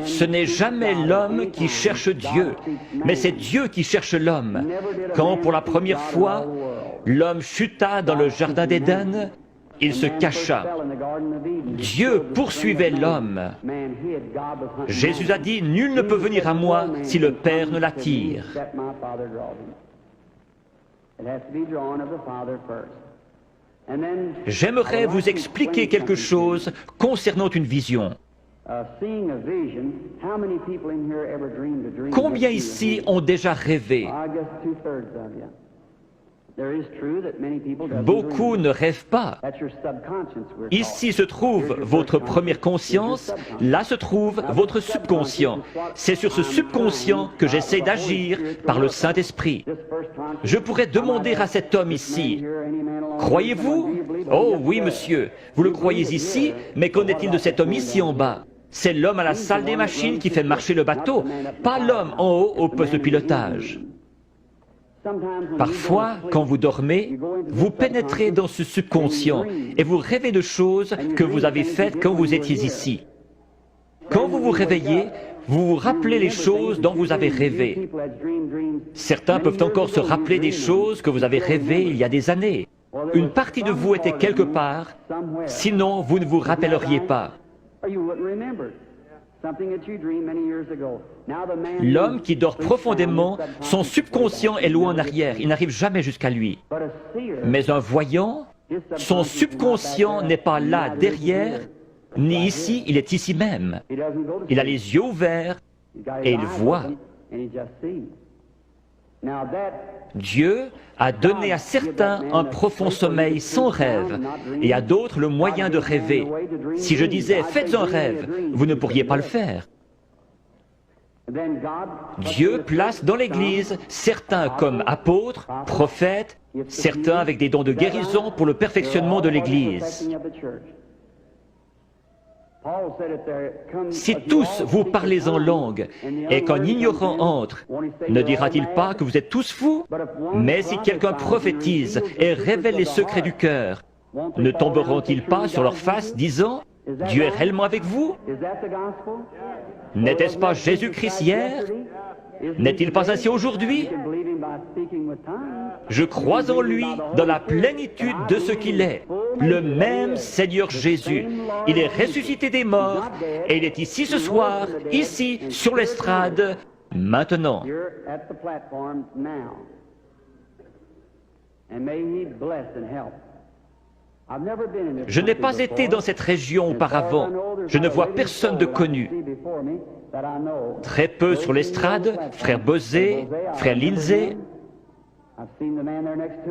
Ce n'est jamais l'homme qui cherche Dieu, mais c'est Dieu qui cherche l'homme. Quand pour la première fois, l'homme chuta dans le jardin d'Éden, il se cacha. Dieu poursuivait l'homme. Jésus a dit, « Nul ne peut venir à moi si le Père ne l'attire. » J'aimerais vous expliquer quelque chose concernant une vision. Combien ici ont déjà rêvé? Beaucoup ne rêvent pas. Ici se trouve votre première conscience, là se trouve votre subconscient. C'est sur ce subconscient que j'essaie d'agir par le Saint-Esprit. Je pourrais demander à cet homme ici, « Croyez-vous? » « Oh oui, monsieur, vous le croyez ici, mais qu'en est-il de cet homme ici en bas? C'est l'homme à la salle des machines qui fait marcher le bateau, pas l'homme en haut au poste de pilotage. » Parfois, quand vous dormez, vous pénétrez dans ce subconscient et vous rêvez de choses que vous avez faites quand vous étiez ici. Quand vous vous réveillez, vous vous rappelez les choses dont vous avez rêvé. Certains peuvent encore se rappeler des choses que vous avez rêvées il y a des années. Une partie de vous était quelque part, sinon vous ne vous rappelleriez pas. L'homme qui dort profondément, son subconscient est loin en arrière, il n'arrive jamais jusqu'à lui. Mais un voyant, son subconscient n'est pas là derrière, ni ici, il est ici même. Il a les yeux ouverts et il voit. Dieu a donné à certains un profond sommeil sans rêve et à d'autres le moyen de rêver. Si je disais « faites un rêve », vous ne pourriez pas le faire. Dieu place dans l'Église certains comme apôtres, prophètes, certains avec des dons de guérison pour le perfectionnement de l'Église. Si tous vous parlez en langue et qu'un ignorant entre, ne dira-t-il pas que vous êtes tous fous? Mais si quelqu'un prophétise et révèle les secrets du cœur, ne tomberont-ils pas sur leur face disant « Dieu est réellement avec vous » N'était-ce pas Jésus-Christ hier? N'est-il pas ainsi aujourd'hui? Je crois en lui dans la plénitude de ce qu'il est, le même Seigneur Jésus. Il est ressuscité des morts et il est ici ce soir, ici, sur l'estrade, maintenant. Je n'ai pas été dans cette région auparavant. Je ne vois personne de connu. Très peu sur l'estrade, frère Bosé, frère Lindsay.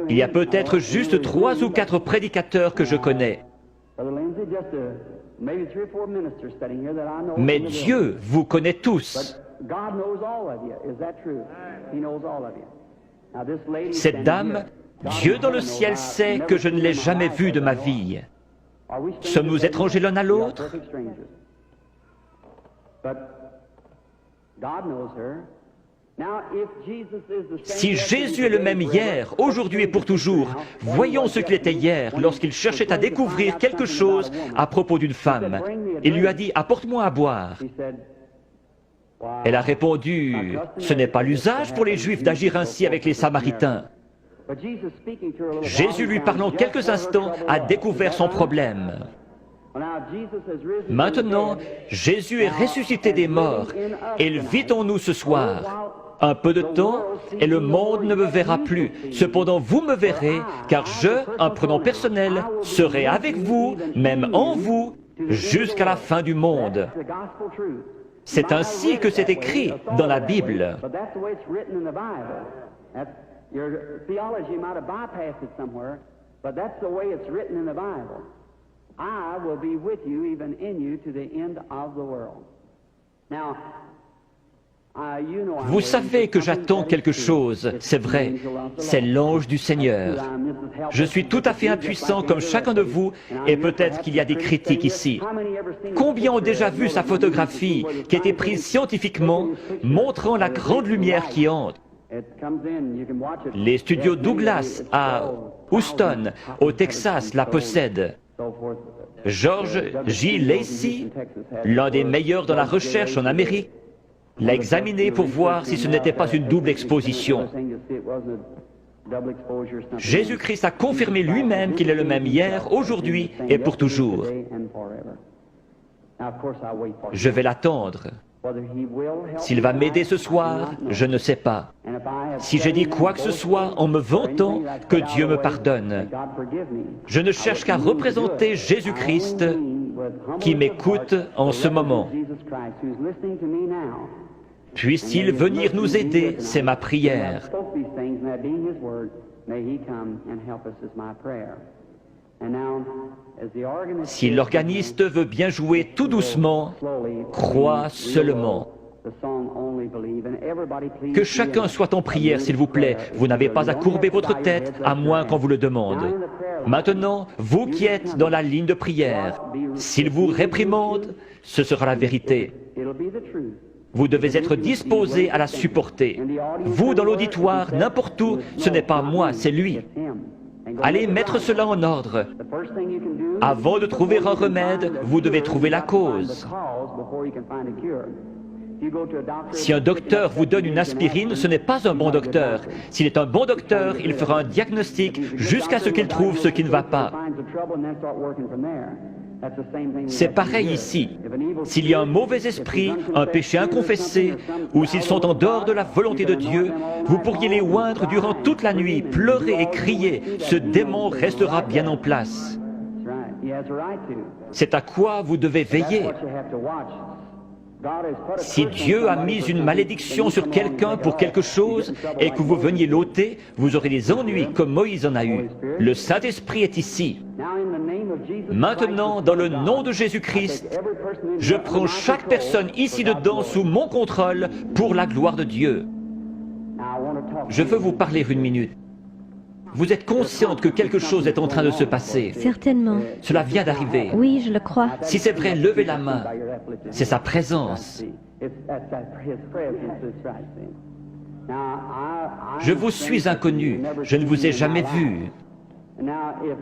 Il y a peut-être juste 3 ou 4 prédicateurs que je connais. Mais Dieu vous connaît tous. Cette dame, Dieu dans le ciel sait que je ne l'ai jamais vue de ma vie. Sommes-nous étrangers l'un à l'autre? Si Jésus est le même hier, aujourd'hui et pour toujours, voyons ce qu'il était hier lorsqu'il cherchait à découvrir quelque chose à propos d'une femme. Il lui a dit « Apporte-moi à boire ». Elle a répondu « Ce n'est pas l'usage pour les Juifs d'agir ainsi avec les Samaritains ». Jésus, lui parlant quelques instants, a découvert son problème. Maintenant, Jésus est ressuscité des morts et il vit en nous ce soir. Un peu de temps et le monde ne me verra plus. Cependant, vous me verrez, car je, un prénom personnel, serai avec vous, même en vous, jusqu'à la fin du monde. C'est ainsi que c'est écrit dans la Bible. Your theology might have bypassed it somewhere, but that's the way it's written in the Bible. I will be with you, even in you, to the end of the world. Now, vous savez que j'attends quelque chose, c'est vrai, c'est l'ange du Seigneur. Je suis tout à fait impuissant comme chacun de vous, et peut-être qu'il y a des critiques ici. Combien ont déjà vu sa photographie qui a été prise scientifiquement, montrant la grande lumière qui entre? Les studios Douglas à Houston, au Texas, la possèdent. George J. Lacey, l'un des meilleurs dans la recherche en Amérique, l'a examiné pour voir si ce n'était pas une double exposition. Jésus-Christ a confirmé lui-même qu'il est le même hier, aujourd'hui et pour toujours. Je vais l'attendre. S'il va m'aider ce soir, je ne sais pas. Si j'ai dit quoi que ce soit en me vantant, que Dieu me pardonne. Je ne cherche qu'à représenter Jésus-Christ qui m'écoute en ce moment. Puisse-t-il venir nous aider, c'est ma prière. Si l'organiste veut bien jouer tout doucement, crois seulement. Que chacun soit en prière, s'il vous plaît. Vous n'avez pas à courber votre tête, à moins qu'on vous le demande. Maintenant, vous qui êtes dans la ligne de prière, s'il vous réprimande, ce sera la vérité. Vous devez être disposé à la supporter. Vous, dans l'auditoire, n'importe où, ce n'est pas moi, c'est lui. Allez mettre cela en ordre. Avant de trouver un remède, vous devez trouver la cause. Si un docteur vous donne une aspirine, ce n'est pas un bon docteur. S'il est un bon docteur, il fera un diagnostic jusqu'à ce qu'il trouve ce qui ne va pas. C'est pareil ici. S'il y a un mauvais esprit, un péché inconfessé, ou s'ils sont en dehors de la volonté de Dieu, vous pourriez les oindre durant toute la nuit, pleurer et crier. Ce démon restera bien en place. C'est à quoi vous devez veiller. Si Dieu a mis une malédiction sur quelqu'un pour quelque chose et que vous veniez l'ôter, vous aurez des ennuis comme Moïse en a eu. Le Saint-Esprit est ici. Maintenant, dans le nom de Jésus-Christ, je prends chaque personne ici dedans sous mon contrôle pour la gloire de Dieu. Je veux vous parler une minute. Vous êtes consciente que quelque chose est en train de se passer. Certainement. Cela vient d'arriver. Oui, je le crois. Si c'est vrai, levez la main. C'est sa présence. Je vous suis inconnu. Je ne vous ai jamais vu.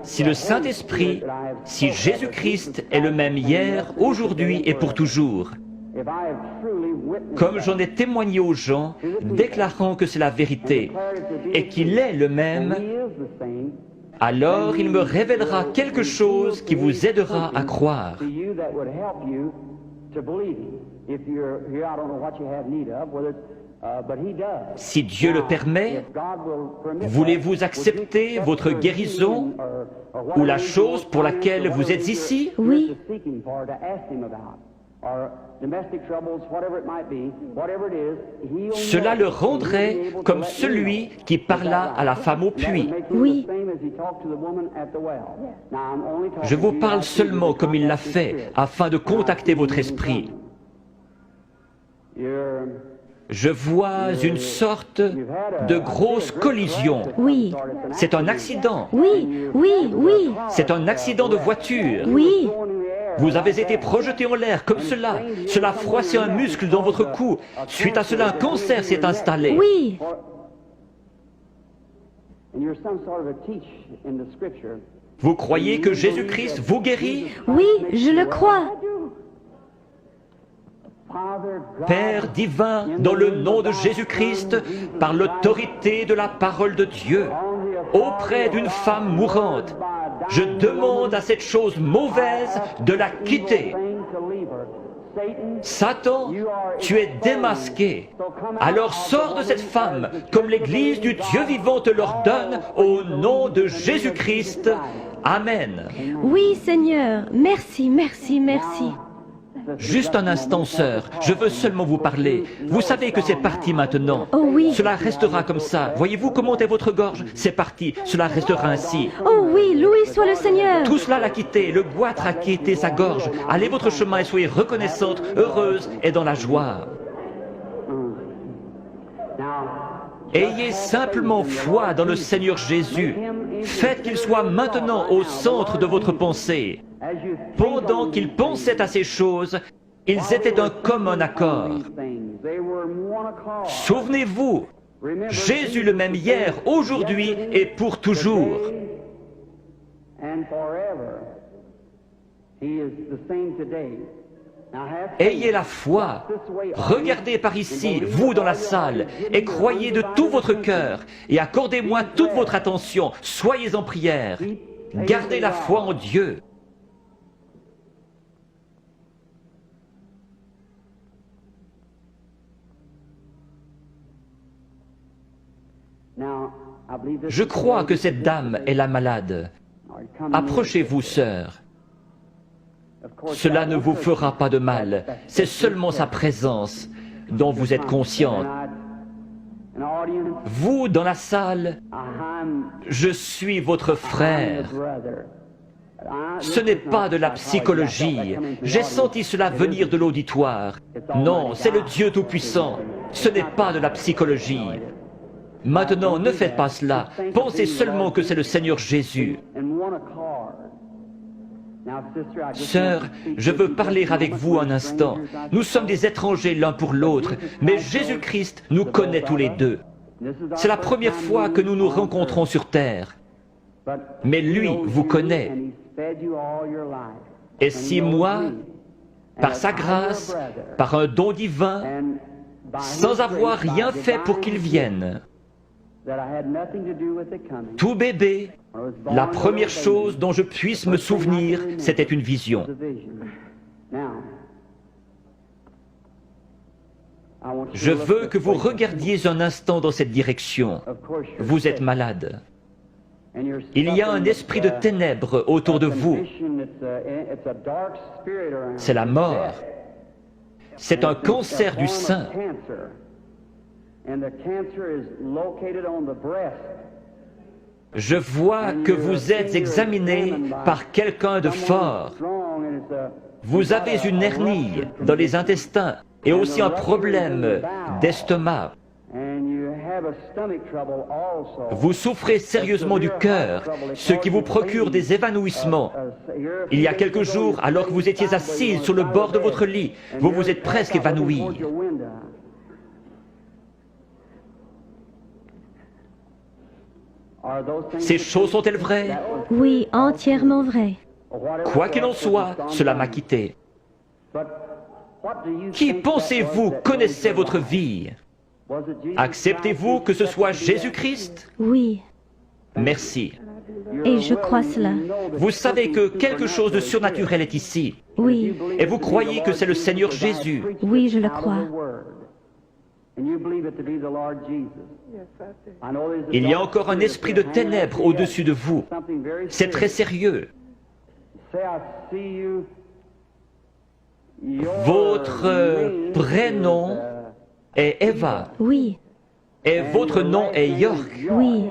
Si le Saint-Esprit, si Jésus-Christ est le même hier, aujourd'hui et pour toujours, comme j'en ai témoigné aux gens, déclarant que c'est la vérité et qu'il est le même, alors il me révélera quelque chose qui vous aidera à croire. Si Dieu le permet, voulez-vous accepter votre guérison ou la chose pour laquelle vous êtes ici? Oui. Cela le rendrait comme celui qui parla à la femme au puits. Oui. Je vous parle seulement comme il l'a fait, afin de contacter votre esprit. Je vois une sorte de grosse collision. Oui. C'est un accident. Oui, oui, oui. C'est un accident de voiture. Oui. Vous avez été projeté en l'air comme cela. Cela froissait un muscle dans votre cou. Suite à cela, un cancer s'est installé. Oui. Vous croyez que Jésus-Christ vous guérit? Oui, je le crois. Père divin, dans le nom de Jésus-Christ, par l'autorité de la parole de Dieu, auprès d'une femme mourante, je demande à cette chose mauvaise de la quitter. Satan, tu es démasqué. Alors sors de cette femme, comme l'Église du Dieu vivant te l'ordonne, au nom de Jésus-Christ. Amen. Oui, Seigneur. Merci, merci, merci. Juste un instant, sœur, je veux seulement vous parler. Vous savez que c'est parti maintenant. Oh oui. Cela restera comme ça. Voyez-vous comment est votre gorge? C'est parti, cela restera ainsi. Oh oui, loué soit le Seigneur. Tout cela l'a quitté, le goitre a quitté sa gorge. Allez votre chemin et soyez reconnaissante, heureuse et dans la joie. Ayez simplement foi dans le Seigneur Jésus. Faites qu'il soit maintenant au centre de votre pensée. Pendant qu'ils pensaient à ces choses, ils étaient d'un commun accord. Souvenez-vous, Jésus le même hier, aujourd'hui et pour toujours. Ayez la foi. Regardez par ici, vous dans la salle, et croyez de tout votre cœur, et accordez-moi toute votre attention. Soyez en prière. Gardez la foi en Dieu. Je crois que cette dame est la malade. Approchez-vous, sœur. Cela ne vous fera pas de mal. C'est seulement sa présence dont vous êtes consciente. Vous, dans la salle, je suis votre frère. Ce n'est pas de la psychologie. J'ai senti cela venir de l'auditoire. Non, c'est le Dieu Tout-Puissant. Ce n'est pas de la psychologie. Maintenant, ne faites pas cela. Pensez seulement que c'est le Seigneur Jésus. Sœur, je veux parler avec vous un instant. Nous sommes des étrangers l'un pour l'autre, mais Jésus-Christ nous connaît tous les deux. C'est la première fois que nous nous rencontrons sur terre. Mais lui vous connaît. Et si moi, par sa grâce, par un don divin, sans avoir rien fait pour qu'il vienne, tout bébé, la première chose dont je puisse me souvenir, c'était une vision. Je veux que vous regardiez un instant dans cette direction. Vous êtes malade. Il y a un esprit de ténèbres autour de vous. C'est la mort. C'est un cancer du sein. Je vois que vous êtes examiné par quelqu'un de fort. Vous avez une hernie dans les intestins et aussi un problème d'estomac. Vous souffrez sérieusement du cœur, ce qui vous procure des évanouissements. Il y a quelques jours, alors que vous étiez assise sur le bord de votre lit, vous vous êtes presque évanouie. Ces choses sont-elles vraies? Oui, entièrement vrai. Quoi qu'il en soit, cela m'a quitté. Qui pensez-vous connaissait votre vie? Acceptez-vous que ce soit Jésus-Christ? Oui, Merci. et je crois cela. Vous savez que quelque chose de surnaturel est ici. Oui, Et vous croyez que c'est le Seigneur Jésus. oui, je le crois. Il y a encore un esprit de ténèbres au-dessus de vous. C'est très sérieux. Votre prénom est Eva. Oui, Et votre nom est York. oui,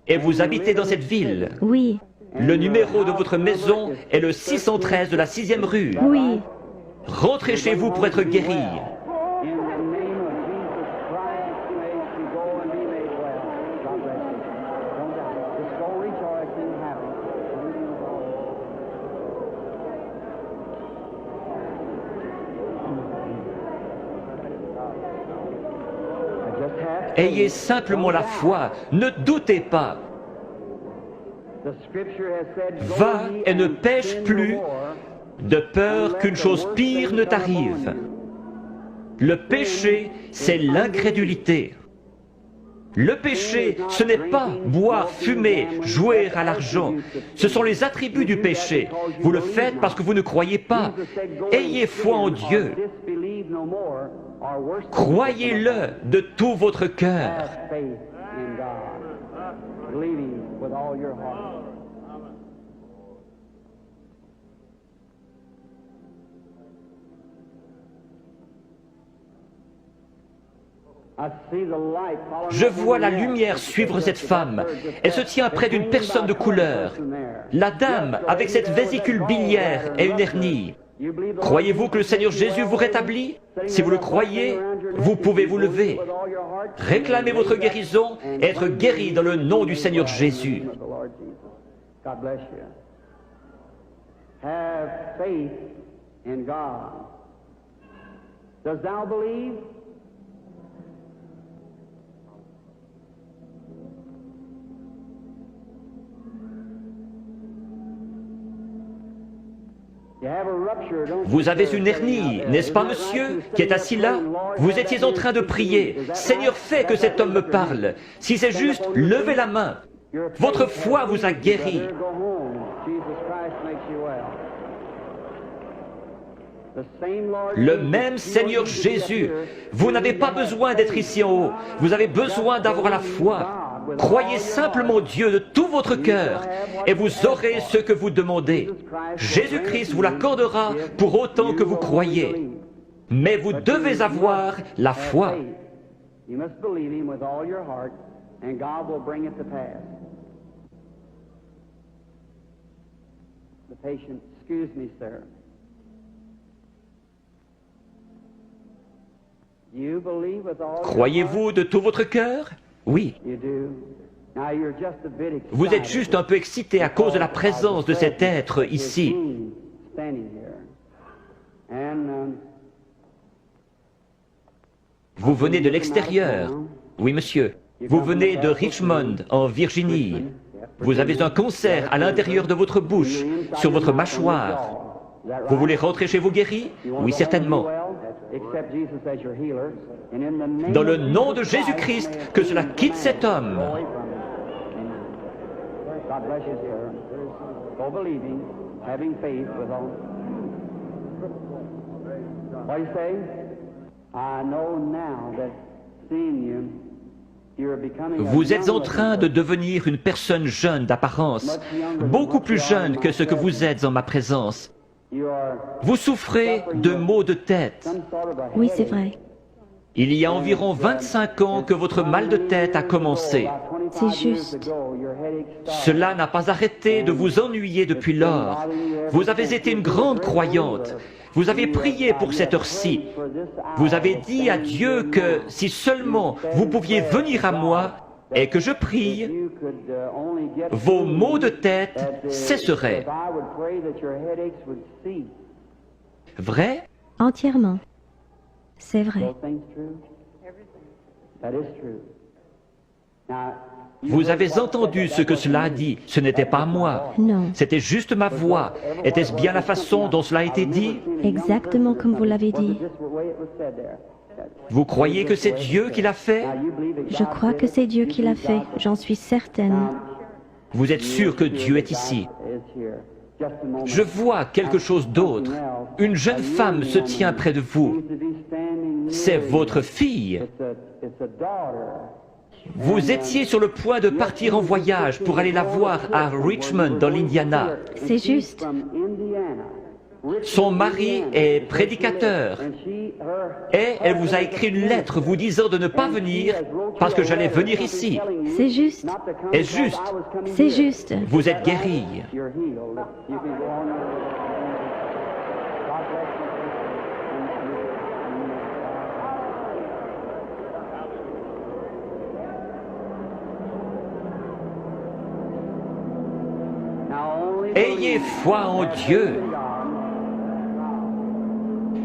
Et vous habitez dans cette ville. oui, Le numéro de votre maison est le 613 de la 6e rue. oui. Rentrez chez vous pour être guéri. Ayez simplement la foi, ne doutez pas. Va et ne pêche plus, de peur qu'une chose pire ne t'arrive. Le péché, c'est l'incrédulité. Le péché, ce n'est pas boire, fumer, jouer à l'argent. Ce sont les attributs du péché. Vous le faites parce que vous ne croyez pas. Ayez foi en Dieu. Croyez-le de tout votre cœur. Je vois la lumière suivre cette femme. Elle se tient près d'une personne de couleur. La dame, avec cette vésicule biliaire et une hernie. Croyez-vous que le Seigneur Jésus vous rétablit? Si vous le croyez, vous pouvez vous lever. Réclamez votre guérison et être guéri dans le nom du Seigneur Jésus. Have faith in God. Does thou believe? Vous avez une hernie, n'est-ce pas, monsieur, qui est assis là? Vous étiez en train de prier. Seigneur, fais que cet homme me parle. Si c'est juste, levez la main. Votre foi vous a guéri. Le même Seigneur Jésus. Vous n'avez pas besoin d'être ici en haut. Vous avez besoin d'avoir la foi. Croyez simplement Dieu de tout votre cœur et vous aurez ce que vous demandez. Jésus-Christ vous l'accordera pour autant que vous croyez. Mais vous devez avoir la foi. Croyez-vous de tout votre cœur? Oui. Vous êtes juste un peu excité à cause de la présence de cet être ici. Vous venez de l'extérieur. Oui, monsieur. Vous venez de Richmond, en Virginie. Vous avez un concert à l'intérieur de votre bouche, sur votre mâchoire. Vous voulez rentrer chez vous guéri? Oui, certainement. Dans le nom de Jésus-Christ, que cela quitte cet homme. Vous êtes en train de devenir une personne jeune d'apparence, beaucoup plus jeune que ce que vous êtes en ma présence. Vous souffrez de maux de tête. Oui, c'est vrai. Il y a environ 25 ans que votre mal de tête a commencé. C'est juste. Cela n'a pas arrêté de vous ennuyer depuis lors. Vous avez été une grande croyante. Vous avez prié pour cette heure-ci. Vous avez dit à Dieu que si seulement vous pouviez venir à moi et que je prie, vos maux de tête cesseraient. Vrai? Entièrement. C'est vrai. Vous avez entendu ce que cela a dit. Ce n'était pas moi. Non. C'était juste ma voix. Était-ce bien la façon dont cela a été dit? Exactement comme vous l'avez dit. Vous croyez que c'est Dieu qui l'a fait? Je crois que c'est Dieu qui l'a fait. J'en suis certaine. Vous êtes sûr que Dieu est ici? Je vois quelque chose d'autre. Une jeune femme se tient près de vous. C'est votre fille. Vous étiez sur le point de partir en voyage pour aller la voir à Richmond, dans l'Indiana. C'est juste. Son mari est prédicateur et elle vous a écrit une lettre vous disant de ne pas venir parce que j'allais venir ici. C'est juste. Est-ce juste? C'est juste. Vous êtes guéri. Ayez foi en Dieu.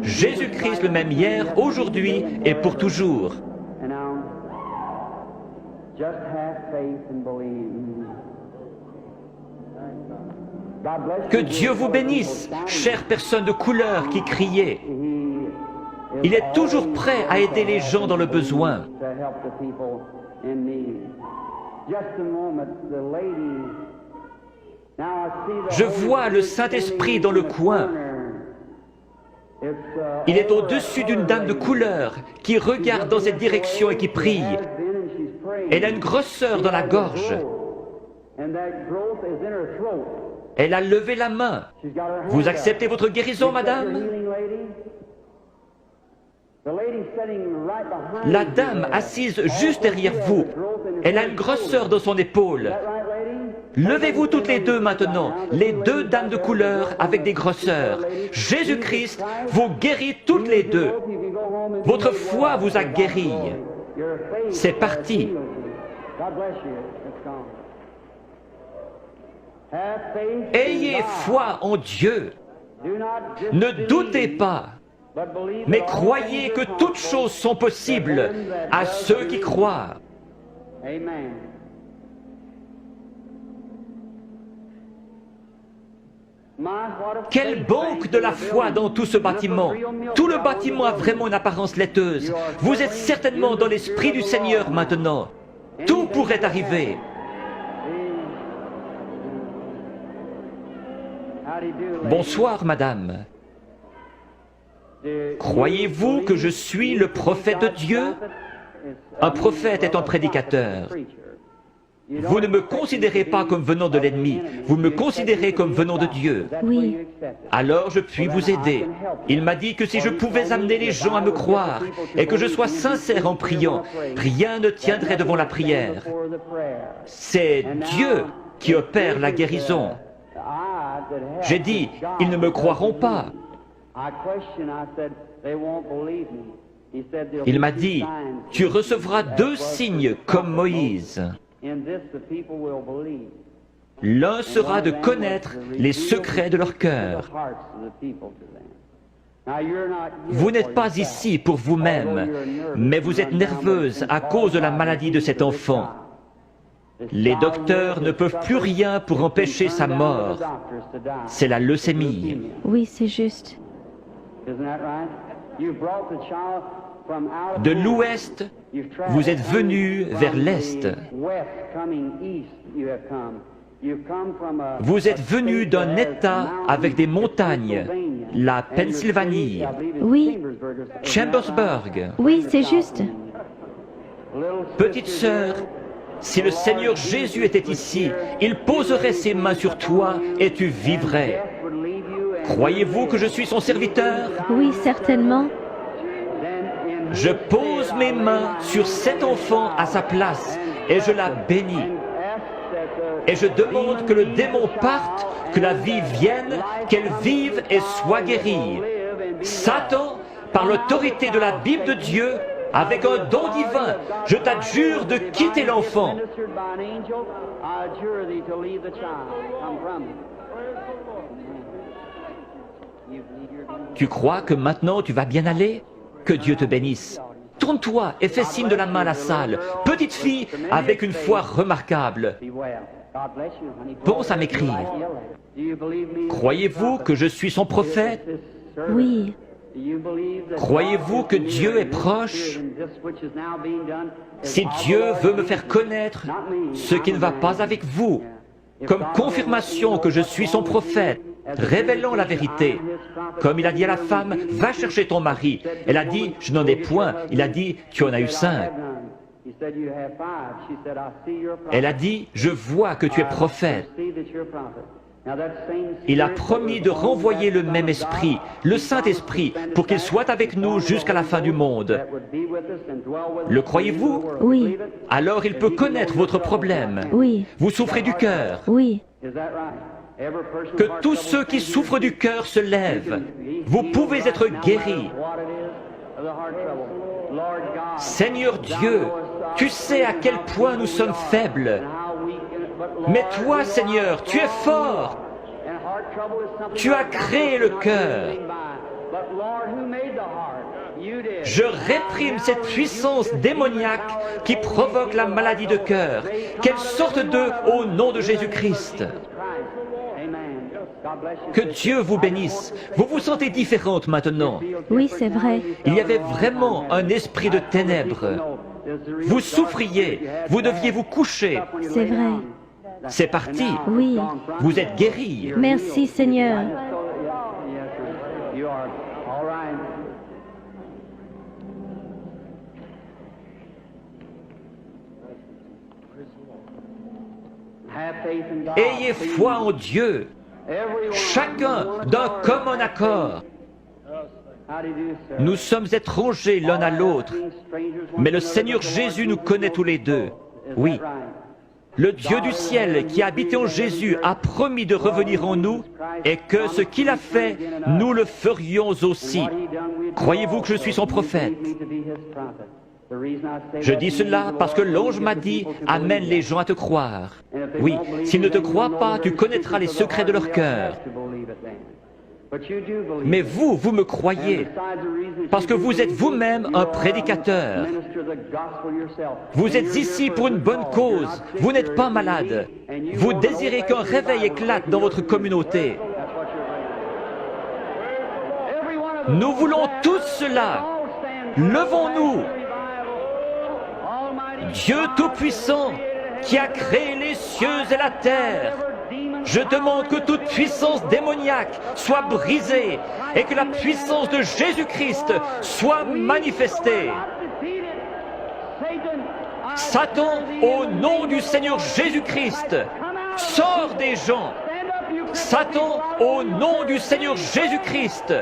Jésus-Christ le même hier, aujourd'hui et pour toujours. Que Dieu vous bénisse, chère personne de couleur qui criait. Il est toujours prêt à aider les gens dans le besoin. Je vois le Saint-Esprit dans le coin. Il est au-dessus d'une dame de couleur qui regarde dans cette direction et qui prie. Elle a une grosseur dans la gorge. Elle a levé la main. Vous acceptez votre guérison, madame? La dame assise juste derrière vous, elle a une grosseur dans son épaule. Levez-vous toutes les deux maintenant, les deux dames de couleur avec des grosseurs. Jésus-Christ vous guérit toutes les deux. Votre foi vous a guéri. C'est parti. Ayez foi en Dieu. Ne doutez pas, mais croyez que toutes choses sont possibles à ceux qui croient. Quelle banque de la foi dans tout ce bâtiment! Tout le bâtiment a vraiment une apparence laiteuse. Vous êtes certainement dans l'Esprit du Seigneur maintenant. Tout pourrait arriver. Bonsoir, madame. Croyez-vous que je suis le prophète de Dieu? Un prophète est un prédicateur. Vous ne me considérez pas comme venant de l'ennemi, vous me considérez comme venant de Dieu. Oui. Alors je puis vous aider. Il m'a dit que si je pouvais amener les gens à me croire et que je sois sincère en priant, rien ne tiendrait devant la prière. C'est Dieu qui opère la guérison. J'ai dit, ils ne me croiront pas. Il m'a dit, tu recevras 2 signes comme Moïse. L'un sera de connaître les secrets de leur cœur. Vous n'êtes pas ici pour vous-même, mais vous êtes nerveuse à cause de la maladie de cet enfant. Les docteurs ne peuvent plus rien pour empêcher sa mort. C'est la leucémie. Oui, c'est juste. De l'ouest, vous êtes venu vers l'est. Vous êtes venu d'un État avec des montagnes, la Pennsylvanie, Oui. Chambersburg. Oui, c'est juste. Petite sœur, si le Seigneur Jésus était ici, il poserait ses mains sur toi et tu vivrais. Croyez-vous que je suis son serviteur? Oui, certainement. Je pose mes mains sur cet enfant à sa place et je la bénis. Et je demande que le démon parte, que la vie vienne, qu'elle vive et soit guérie. Satan, par l'autorité de la Bible de Dieu, avec un don divin, je t'adjure de quitter l'enfant. Tu crois que maintenant tu vas bien aller? Que Dieu te bénisse. Tourne-toi et fais signe de la main à la salle. Petite fille avec une foi remarquable. Pense à m'écrire. Croyez-vous que je suis son prophète? Oui. Croyez-vous que Dieu est proche? Si Dieu veut me faire connaître ce qui ne va pas avec vous, comme confirmation que je suis son prophète, révélant la vérité. Comme il a dit à la femme, va chercher ton mari. Elle a dit, je n'en ai point. Il a dit, tu en as eu 5. Elle a dit, je vois que tu es prophète. Il a promis de renvoyer le même esprit, le Saint-Esprit, pour qu'il soit avec nous jusqu'à la fin du monde. Le croyez-vous? Oui. Alors il peut connaître votre problème. Oui. Vous souffrez du cœur. Oui. Que tous ceux qui souffrent du cœur se lèvent. Vous pouvez être guéris. Seigneur Dieu, tu sais à quel point nous sommes faibles. Mais toi, Seigneur, tu es fort. Tu as créé le cœur. Je réprime cette puissance démoniaque qui provoque la maladie de cœur. Qu'elle sorte d'eux au nom de Jésus-Christ. Que Dieu vous bénisse. Vous vous sentez différente maintenant. Oui, c'est vrai. Il y avait vraiment un esprit de ténèbres. Vous souffriez. Vous deviez vous coucher. C'est vrai. C'est parti. Oui. Vous êtes guéri. Merci, Seigneur. Ayez foi en Dieu. Chacun d'un commun accord. Nous sommes étrangers l'un à l'autre, mais le Seigneur Jésus nous connaît tous les deux. Oui. Le Dieu du ciel qui a habité en Jésus a promis de revenir en nous et que ce qu'il a fait, nous le ferions aussi. Croyez-vous que je suis son prophète? Je dis cela parce que l'ange m'a dit « Amène les gens à te croire ». Oui, s'ils ne te croient pas, tu connaîtras les secrets de leur cœur. Mais vous, vous me croyez, parce que vous êtes vous-même un prédicateur. Vous êtes ici pour une bonne cause, vous n'êtes pas malade. Vous désirez qu'un réveil éclate dans votre communauté. Nous voulons tous cela. Levons-nous. Dieu Tout-Puissant, qui a créé les cieux et la terre, je demande que toute puissance démoniaque soit brisée et que la puissance de Jésus-Christ soit manifestée. Satan, au nom du Seigneur Jésus-Christ, sors des gens. Satan, au nom du Seigneur Jésus-Christ,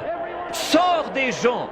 sors des gens.